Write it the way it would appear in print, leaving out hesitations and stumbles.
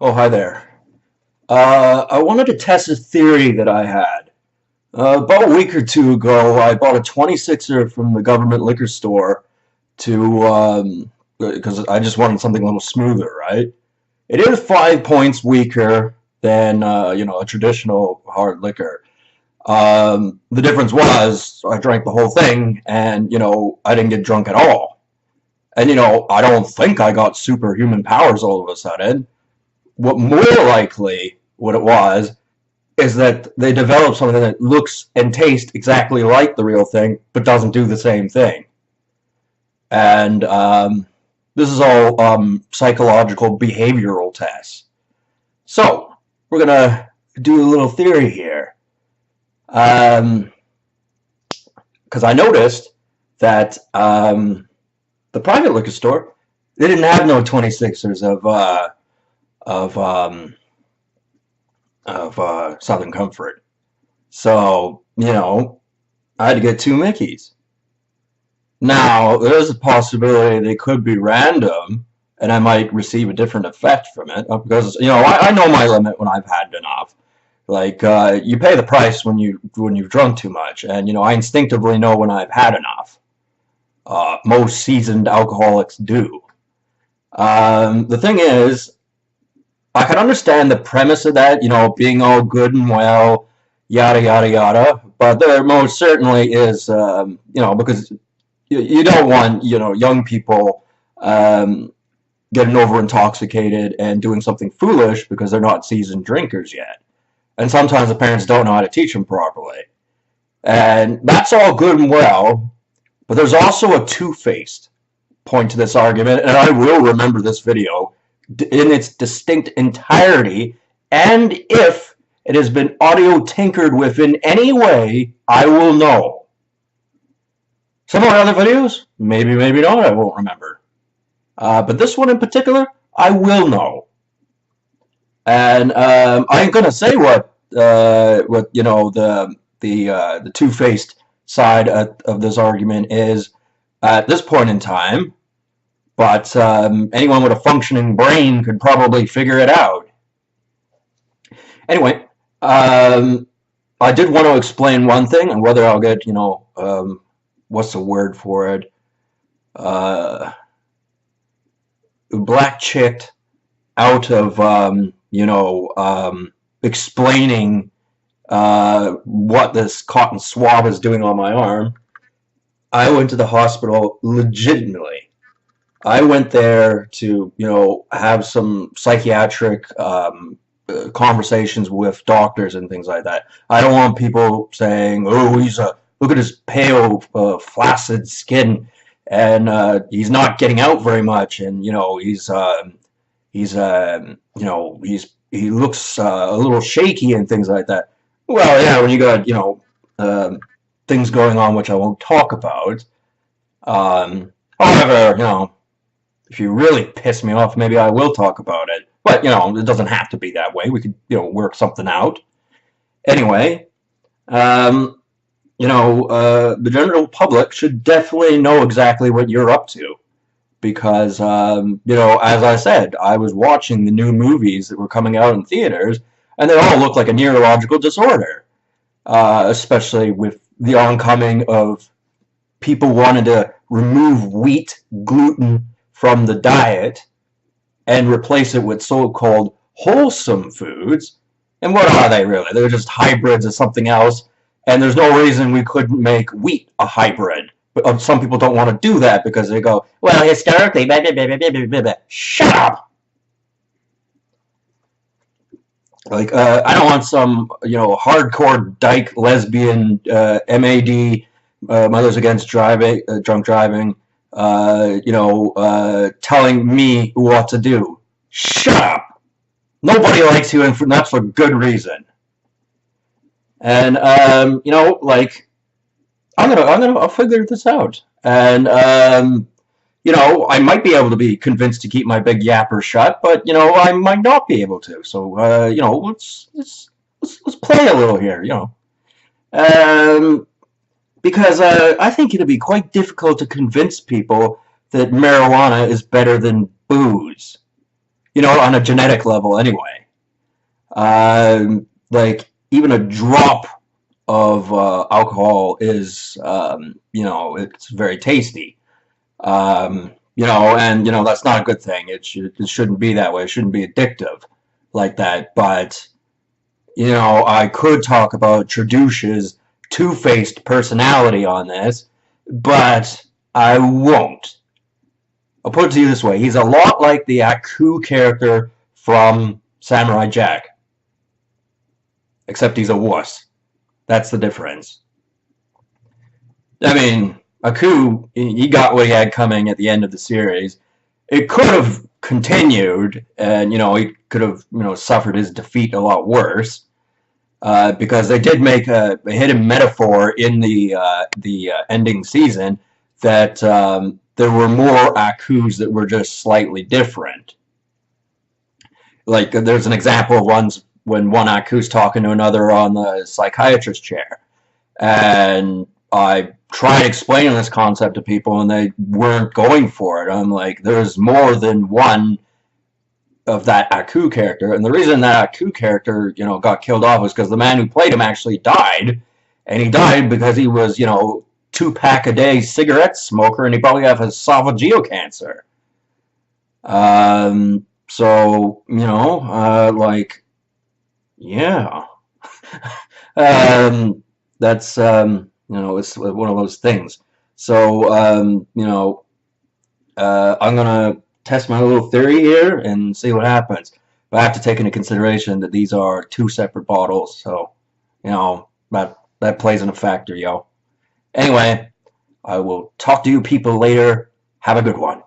Oh, hi there. I wanted to test a theory that I had. About a week or two ago, I bought a 26er from the government liquor store because I just wanted something a little smoother, right? It is 5 points weaker than, a traditional hard liquor. The difference was I drank the whole thing and, I didn't get drunk at all. And, I don't think I got superhuman powers all of a sudden. What more likely what it was is that they developed something that looks and tastes exactly like the real thing, but doesn't do the same thing. And this is all psychological behavioral tests. So we're gonna do a little theory here, because I noticed that the private liquor store, they didn't have no 26ers of Southern Comfort. So, I had to get two Mickeys. Now, there's a possibility they could be random, and I might receive a different effect from it, because, I know my limit when I've had enough. Like, you pay the price when you've drunk too much, and, I instinctively know when I've had enough. Most seasoned alcoholics do. The thing is, I can understand the premise of that, being all good and well, yada, yada, yada, but there most certainly is, because you don't want, young people getting over-intoxicated and doing something foolish because they're not seasoned drinkers yet. And sometimes the parents don't know how to teach them properly. And that's all good and well, but there's also a two-faced point to this argument, and I will remember this video in its distinct entirety, and if it has been audio tinkered with in any way, I will know. Some of my other videos, maybe, maybe not, I won't remember. But this one in particular, I will know. And I ain't gonna say what the two-faced side of this argument is at this point in time. But anyone with a functioning brain could probably figure it out. Anyway, I did want to explain one thing, and whether I'll get, what's the word for it? Black-chicked out of, explaining what this cotton swab is doing on my arm. I went to the hospital legitimately. I went there to, have some psychiatric conversations with doctors and things like that. I don't want people saying, "Oh, look at his pale, flaccid skin, and he's not getting out very much, and he looks a little shaky and things like that." Well, yeah, when you got things going on which I won't talk about. However, if you really piss me off, maybe I will talk about it. But, it doesn't have to be that way. We could, work something out. Anyway, the general public should definitely know exactly what you're up to. Because, as I said, I was watching the new movies that were coming out in theaters, and they all look like a neurological disorder. Especially with the oncoming of people wanting to remove wheat, gluten, from the diet and replace it with so-called wholesome foods. And what are they really? They're just hybrids of something else, and there's no reason we couldn't make wheat a hybrid. But some people don't want to do that because they go, well, historically, blah, blah, blah, blah, blah, blah, blah. Shut up! Like, I don't want some, hardcore dyke lesbian MAD, Mothers Against Driving, Drunk Driving, telling me what to do. Shut up! Nobody likes you, and that's for good reason. And I'll figure this out. And I might be able to be convinced to keep my big yapper shut, but I might not be able to. So let's play a little here. Because I think it'd be quite difficult to convince people that marijuana is better than booze. you know, on a genetic level anyway. Like even a drop of alcohol is, you know, it's very tasty. You know, and you know that's not a good thing. It shouldn't be that way. It shouldn't be addictive like that. But you know, I could talk about Traduce's two-faced personality on this, but I won't. I'll put it to you this way: he's a lot like the Aku character from Samurai Jack, except he's a wuss. That's the difference. I mean, Aku, he got what he had coming at the end of the series. It could have continued, and you know, he could have, you know, suffered his defeat a lot worse, because they did make a hidden metaphor in the ending season that there were more Akus that were just slightly different. Like there's an example of ones when one Aku's talking to another on the psychiatrist chair, and I tried explaining this concept to people, and they weren't going for it. I'm like, there's more than one of that Aku character, and the reason that Aku character, you know, got killed off was because the man who played him actually died, and he died because he was, you know, 2-pack-a-day cigarette smoker, and he probably had esophageal cancer. So you know, like, yeah, that's you know, it's one of those things. So you know, I'm gonna test my little theory here and see what happens. But I have to take into consideration that these are 2 separate bottles, so you know that plays in a factor, yo. Anyway, I will talk to you people later. Have a good one.